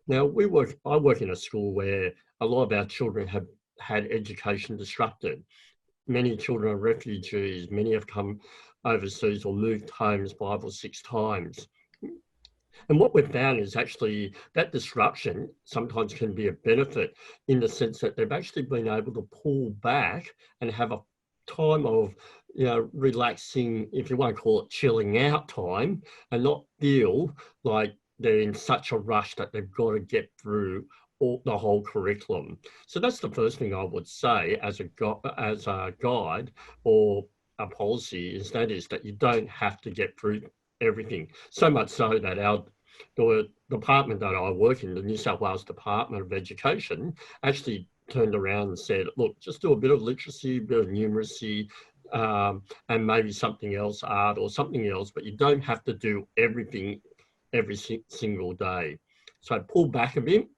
Now, I work in a school where a lot of our children have had education disrupted. Many children are refugees, many have come overseas or moved homes 5 or 6 times. And what we've found is actually that disruption sometimes can be a benefit in the sense that they've actually been able to pull back and have a time of, relaxing, if you want to call it chilling out time, and not feel like they're in such a rush that they've got to get through the whole curriculum. So that's the first thing I would say as a guide or a policy is that you don't have to get through everything. So much so that the department that I work in, the New South Wales Department of Education, actually turned around and said, look, just do a bit of literacy, a bit of numeracy, and maybe something else, art or something else, but you don't have to do everything every single day. So pull back a bit.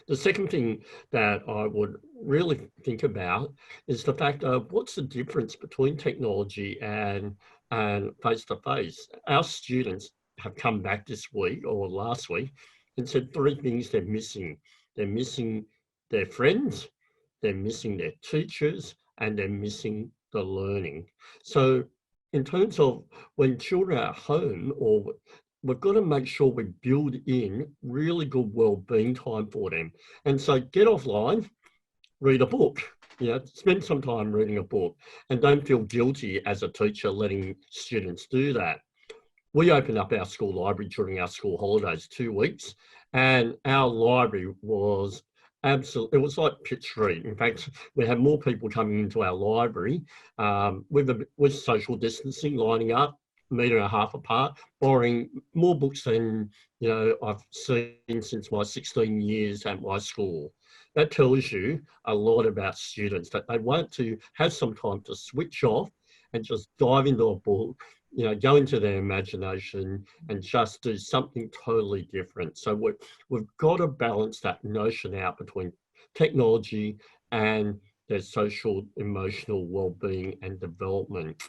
The second thing that I would really think about is the fact of what's the difference between technology and face-to-face. Our students have come back this week or last week and said 3 things they're missing. They're missing their friends, they're missing their teachers, and they're missing the learning. So in terms of when children are at home, we've got to make sure we build in really good well-being time for them. And so get offline, read a book, spend some time reading a book, and don't feel guilty as a teacher letting students do that. We opened up our school library during our school holidays 2 weeks, and our library was it was like Pitt Street. In fact, we had more people coming into our library with social distancing, lining up, 1.5 meters apart, borrowing more books than I've seen since my 16 years at my school. That tells you a lot about students, that they want to have some time to switch off and just dive into a book, go into their imagination and just do something totally different. So we've got to balance that notion out between technology and their social, emotional well-being and development.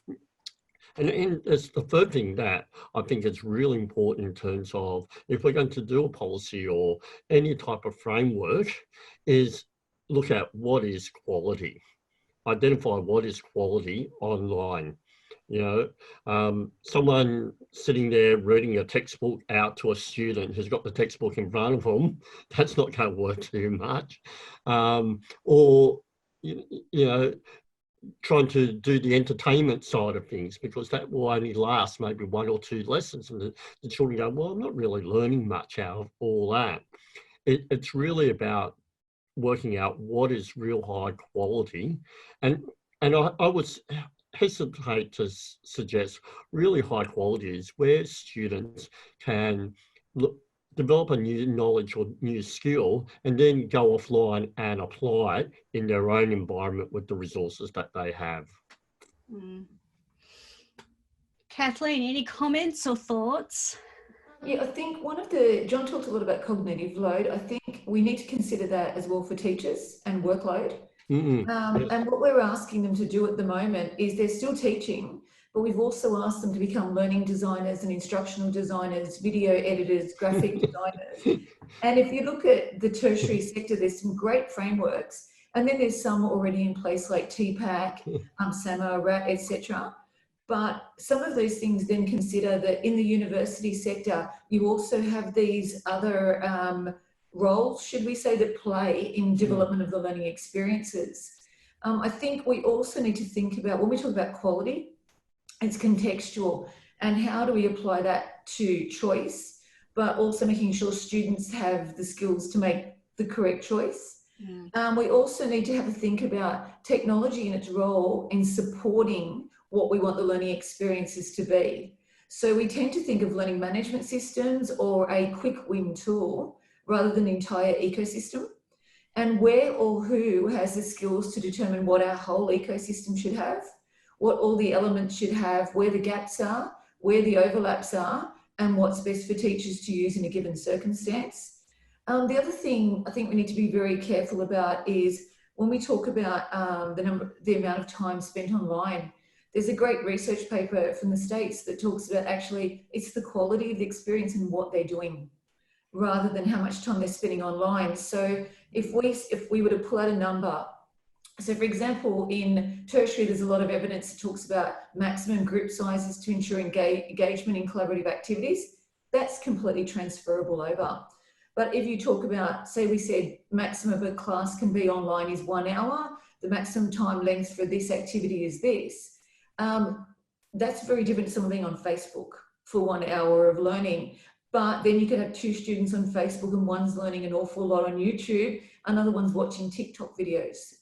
And it's the third thing that I think is really important in terms of if we're going to do a policy or any type of framework is look at what is quality. Identify what is quality online. Someone sitting there reading a textbook out to a student who's got the textbook in front of them, that's not going to work too much. Or trying to do the entertainment side of things, because that will only last maybe 1 or 2 lessons, and the children go, well, I'm not really learning much out of all that. It's really about working out what is real high quality, and I would hesitate to suggest really high quality is where students can develop a new knowledge or new skill and then go offline and apply it in their own environment with the resources that they have. Kathleen, any comments or thoughts? Yeah, I think John talked a lot about cognitive load. I think we need to consider that as well for teachers and workload. And what we're asking them to do at the moment is they're still teaching, but we've also asked them to become learning designers and instructional designers, video editors, graphic designers. And if you look at the tertiary sector, there's some great frameworks, and then there's some already in place like TPAC, SAMA, RAT, etc. But some of those things then consider that in the university sector, you also have these other roles, should we say, that play in development of the learning experiences. I think we also need to think about, when we talk about quality, it's contextual, and how do we apply that to choice, but also making sure students have the skills to make the correct choice. We also need to have a think about technology and its role in supporting what we want the learning experiences to be. So we tend to think of learning management systems or a quick win tool rather than an entire ecosystem. And where or who has the skills to determine what our whole ecosystem should have, what all the elements should have, where the gaps are, where the overlaps are, and what's best for teachers to use in a given circumstance. The other thing I think we need to be very careful about is when we talk about the amount of time spent online. There's a great research paper from the States that talks about actually it's the quality of the experience and what they're doing rather than how much time they're spending online. So if we were to pull out a number, so for example, in tertiary, there's a lot of evidence that talks about maximum group sizes to ensure engagement in collaborative activities. That's completely transferable over. But if you talk about, say we said maximum of a class can be online is 1 hour, the maximum time length for this activity is this. That's very different to someone being on Facebook for 1 hour of learning. But then you could have 2 students on Facebook and one's learning an awful lot on YouTube, another one's watching TikTok videos.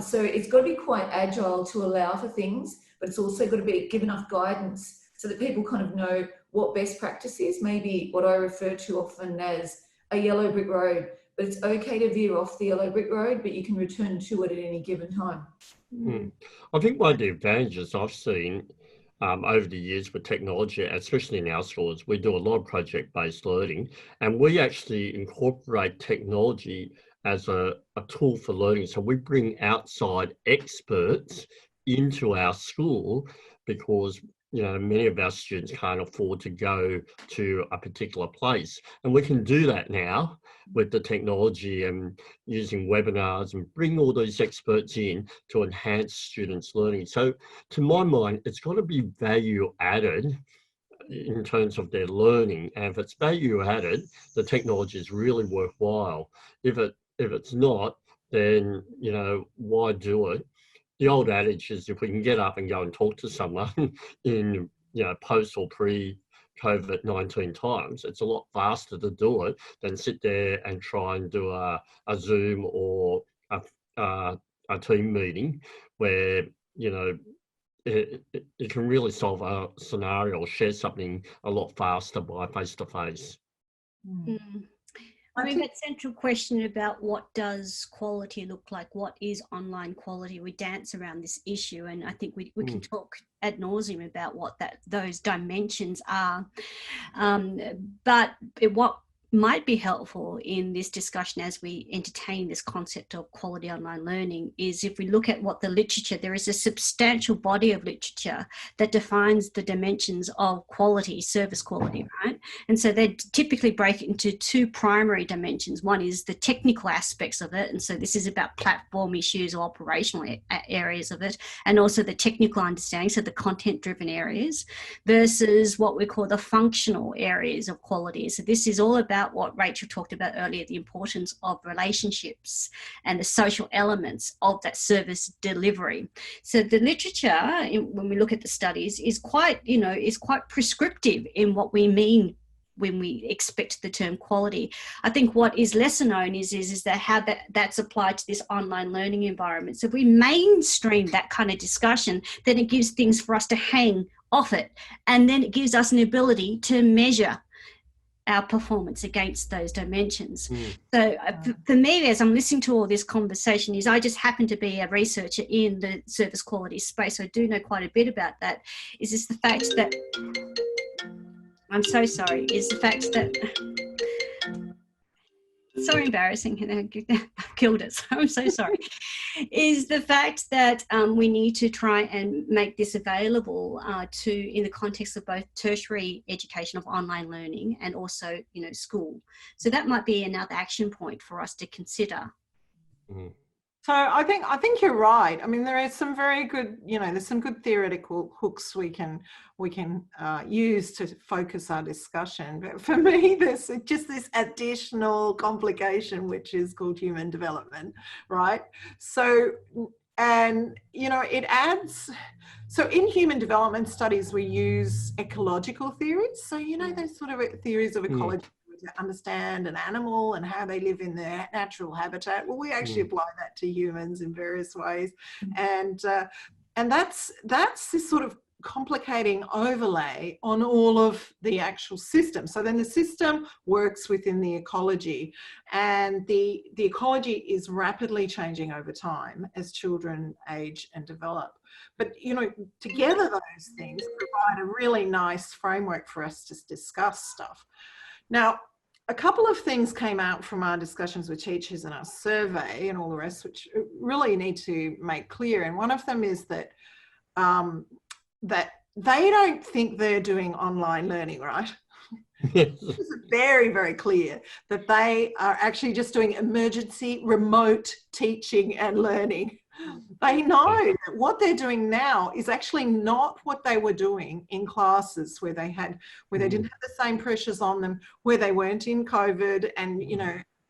So it's got to be quite agile to allow for things, but it's also got to give enough guidance so that people kind of know what best practice is, maybe what I refer to often as a yellow brick road. But it's okay to veer off the yellow brick road, but you can return to it at any given time. I think one of the advantages I've seen over the years with technology, especially in our schools, we do a lot of project-based learning, and we actually incorporate technology as a tool for learning. So we bring outside experts into our school because, you know, many of our students can't afford to go to a particular place. And we can do that now with the technology and using webinars and bring all these experts in to enhance students' learning. So to my mind, it's got to be value added in terms of their learning. And if it's value added, the technology is really worthwhile. If it's not, then, you know, why do it? The old adage is if we can get up and go and talk to someone in, you know, post or pre-COVID-19 times, it's a lot faster to do it than sit there and try and do a Zoom or a team meeting where, you know, it can really solve a scenario or share something a lot faster by face-to-face. I mean, that central question about what does quality look like, what is online quality, we dance around this issue, and I think we can talk ad nauseum about what those dimensions are. But what might be helpful in this discussion as we entertain this concept of quality online learning is if we look at what the literature, there is a substantial body of literature that defines the dimensions of quality, service quality, right? And so they typically break into 2 primary dimensions. One is the technical aspects of it. And so this is about platform issues or operational areas of it, and also the technical understanding, so the content-driven areas, versus what we call the functional areas of quality. So this is all about what Rachel talked about earlier, the importance of relationships and the social elements of that service delivery. So the literature, when we look at the studies, is quite prescriptive in what we mean when we expect the term quality. I think what is lesser known is that how that's applied to this online learning environment. So if we mainstream that kind of discussion, then it gives things for us to hang off it, and then it gives us an ability to measure our performance against those dimensions. So for me, as I'm listening to all this conversation, I just happen to be a researcher in the service quality space, so I do know quite a bit about that. Is this the fact that, I'm so sorry, is the fact that, so embarrassing, killed it, so I'm so sorry, is the fact that we need to try and make this available in the context of both tertiary education of online learning and also, school. So that might be another action point for us to consider. So I think you're right. I mean, there is some very good, there's some good theoretical hooks we can use to focus our discussion. But for me, there's just this additional complication, which is called human development, right? So, and it adds. So in human development studies, we use ecological theories. So those sort of theories of ecology. To understand an animal and how they live in their natural habitat. Well, we actually apply that to humans in various ways, and that's this sort of complicating overlay on all of the actual system. So then the system works within the ecology, and the ecology is rapidly changing over time as children age and develop. But together those things provide a really nice framework for us to discuss stuff. Now, a couple of things came out from our discussions with teachers and our survey and all the rest, which really need to make clear. And one of them is that that they don't think they're doing online learning, right? It's very, very clear that they are actually just doing emergency remote teaching and learning. They know that what they're doing now is actually not what they were doing in classes where they didn't have the same pressures on them, where they weren't in COVID and,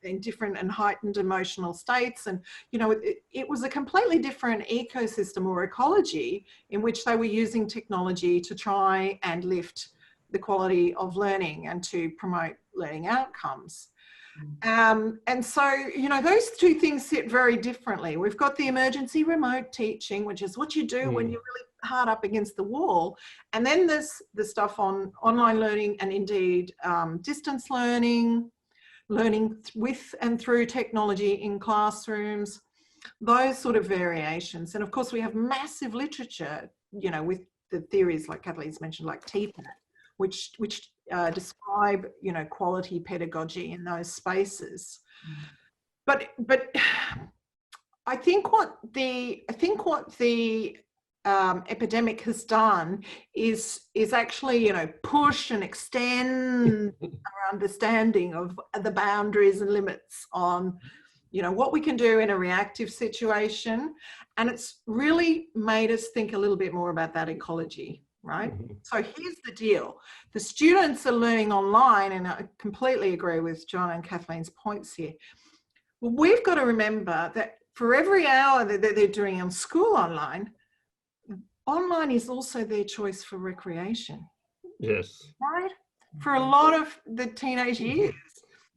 in different and heightened emotional states. And, it was a completely different ecosystem or ecology in which they were using technology to try and lift the quality of learning and to promote learning outcomes. And so, those two things sit very differently. We've got the emergency remote teaching, which is what you do when you're really hard up against the wall. And then there's the stuff on online learning and indeed distance learning with and through technology in classrooms, those sort of variations. And of course, we have massive literature, with the theories like Kathleen's mentioned, like TPAT, which describe quality pedagogy in those spaces. But I think what the epidemic has done is actually push and extend our understanding of the boundaries and limits on what we can do in a reactive situation, and it's really made us think a little bit more about that ecology. Right? So here's the deal. The students are learning online, and I completely agree with John and Kathleen's points here. Well, we've got to remember that for every hour that they're doing on school online is also their choice for recreation. Yes. Right? For a lot of the teenage years.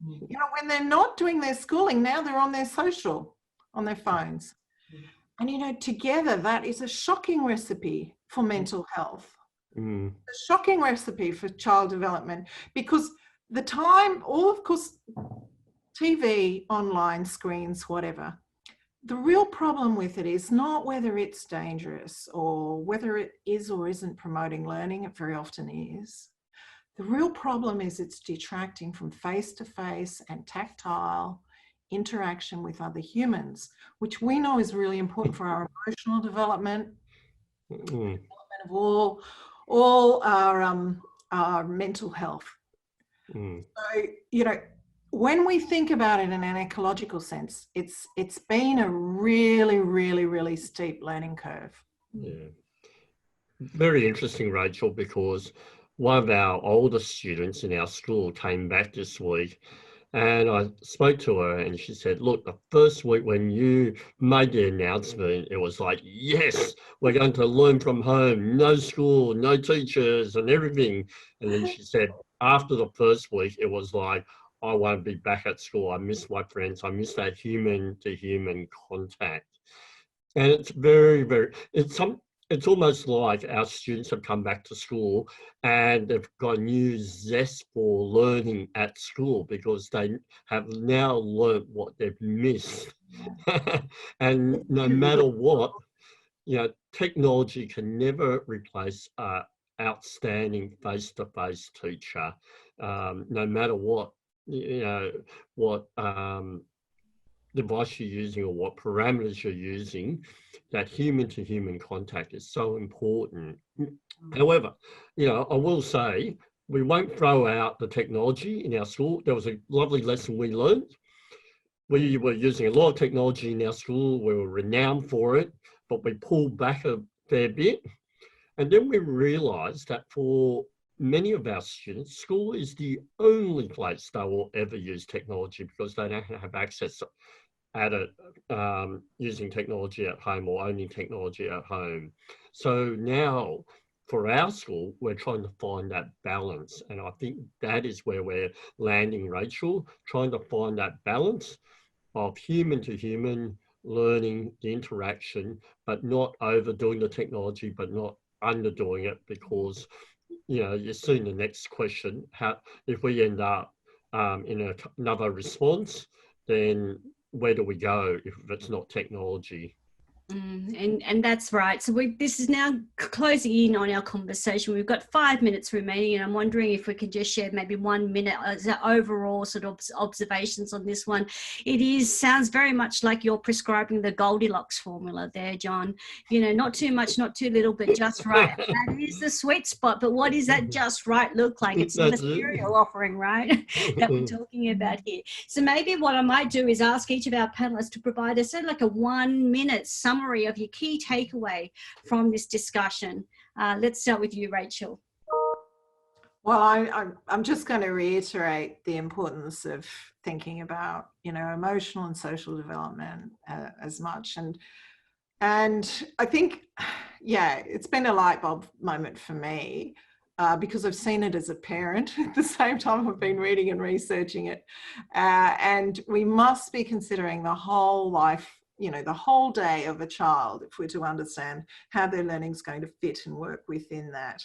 When they're not doing their schooling, now they're on their social, on their phones. And, together that is a shocking recipe for mental health. A shocking recipe for child development, because of course, TV, online, screens, whatever, the real problem with it is not whether it's dangerous or whether it is or isn't promoting learning. It very often is. The real problem is it's detracting from face-to-face and tactile interaction with other humans, which we know is really important for our emotional development, development of all our mental health. So, when we think about it in an ecological sense, it's been a really, really, really steep learning curve. Yeah. Very interesting, Rachel, because one of our older students in our school came back this week, and I spoke to her and she said, look, the first week when you made the announcement, it was like, yes, we're going to learn from home, no school, no teachers and everything. And then she said, after the first week, it was like, I want to be back at school. I miss my friends. I miss that human to human contact. And it's very, very, it's almost like our students have come back to school and they've got a new zest for learning at school because they have now learnt what they've missed. And no matter what, technology can never replace an outstanding face-to-face teacher, no matter what, what device you're using or what parameters you're using. That human-to-human contact is so important. However, I will say we won't throw out the technology in our school. There was a lovely lesson we learned. we were using a lot of technology in our school. We were renowned for it, but we pulled back a fair bit. And then we realised that for many of our students, school is the only place they will ever use technology because they don't have access at it using technology at home or owning technology at home. So now for our school, we're trying to find that balance. And I think that is where we're landing, Rachel, trying to find that balance of human to human learning, the interaction, but not overdoing the technology, but not underdoing it, because you see in the next question, how if we end up in another response, then where do we go if it's not technology? And that's right. So this is now closing in on our conversation. We've got 5 minutes remaining, and I'm wondering if we could just share maybe 1 minute as overall sort of observations on this one. It sounds very much like you're prescribing the Goldilocks formula there, John. Not too much, not too little, but just right. That is the sweet spot. But what does that just right look like? It's not a cereal offering, right? That we're talking about here. So maybe what I might do is ask each of our panelists to provide us like a 1 minute summary of your key takeaway from this discussion. Let's start with you, Rachel. Well, I'm just going to reiterate the importance of thinking about, emotional and social development as much. And I think, it's been a light bulb moment for me because I've seen it as a parent at the same time I've been reading and researching it. And we must be considering the whole life, the whole day of a child, if we're to understand how their learning is going to fit and work within that.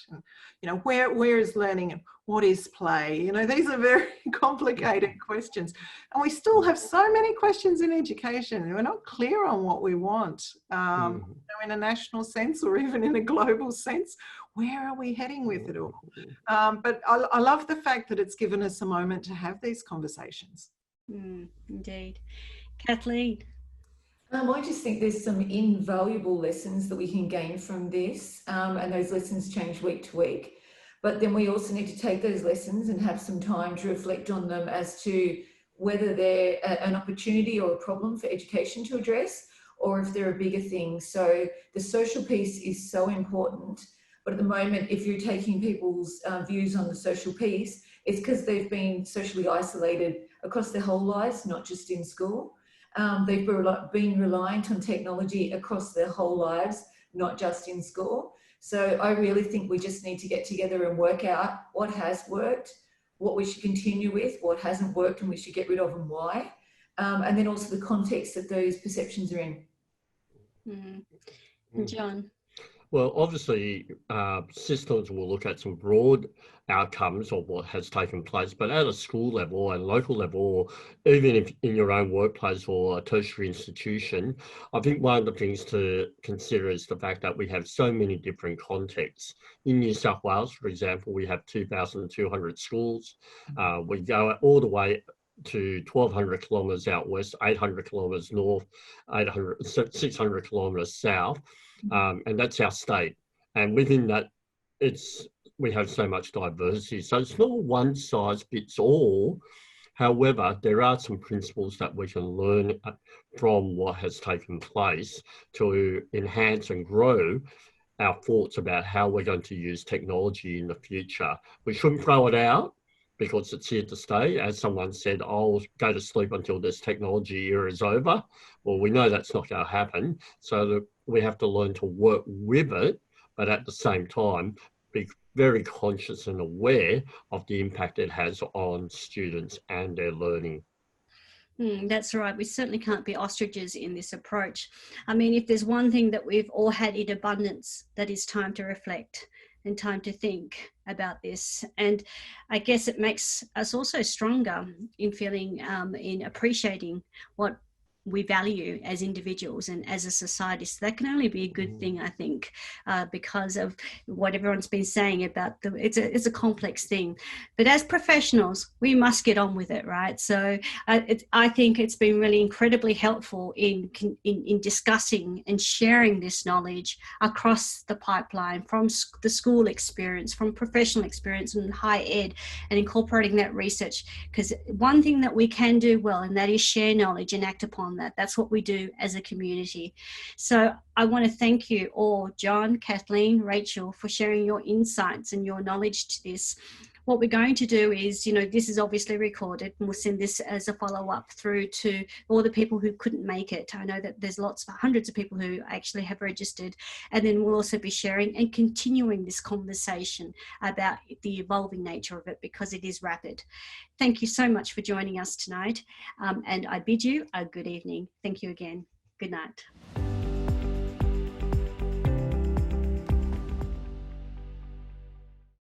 And, where is learning and what is play? These are very complicated questions. And we still have so many questions in education. We're not clear on what we want, in a national sense or even in a global sense. Where are we heading with it all? But I love the fact that it's given us a moment to have these conversations. Indeed. Kathleen? I just think there's some invaluable lessons that we can gain from this, and those lessons change week to week. But then we also need to take those lessons and have some time to reflect on them as to whether they're an opportunity or a problem for education to address, or if they're a bigger thing. So the social piece is so important. But at the moment, if you're taking people's views on the social piece, it's because they've been socially isolated across their whole lives, not just in school. They've been reliant on technology across their whole lives, not just in school. So I really think we just need to get together and work out what has worked, what we should continue with, what hasn't worked and we should get rid of and why. And then also the context that those perceptions are in. John? Well, obviously, systems will look at some broad outcomes of what has taken place, but at a school level and local level, or even if in your own workplace or a tertiary institution, I think one of the things to consider is the fact that we have so many different contexts. In New South Wales, for example, we have 2,200 schools. We go all the way to 1,200 kilometres out west, 800 kilometres north, 600 kilometres south. And that's our state. And within that, we have so much diversity. So it's not one size fits all. However, there are some principles that we can learn from what has taken place to enhance and grow our thoughts about how we're going to use technology in the future. We shouldn't throw it out because it's here to stay. As someone said, I'll go to sleep until this technology era is over. Well, we know that's not going to happen. So that we have to learn to work with it, but at the same time, be very conscious and aware of the impact it has on students and their learning. That's right. We certainly can't be ostriches in this approach. I mean, if there's one thing that we've all had in abundance, that is time to reflect and time to think about this. And I guess it makes us also stronger in feeling, in appreciating what we value as individuals and as a society. So that can only be a good thing, I think, because of what everyone's been saying about it's a complex thing. But as professionals, we must get on with it, right? So I think it's been really incredibly helpful in discussing and sharing this knowledge across the pipeline, from the school experience, from professional experience and higher ed, and incorporating that research. Because one thing that we can do well, and that is share knowledge and act upon that. That's what we do as a community. So I want to thank you all, John, Kathleen, Rachel, for sharing your insights and your knowledge to this. What we're going to do is, this is obviously recorded, and we'll send this as a follow-up through to all the people who couldn't make it. I know that there's hundreds of people who actually have registered, and then we'll also be sharing and continuing this conversation about the evolving nature of it, because it is rapid. Thank you so much for joining us tonight, and I bid you a good evening. Thank you again. Good night.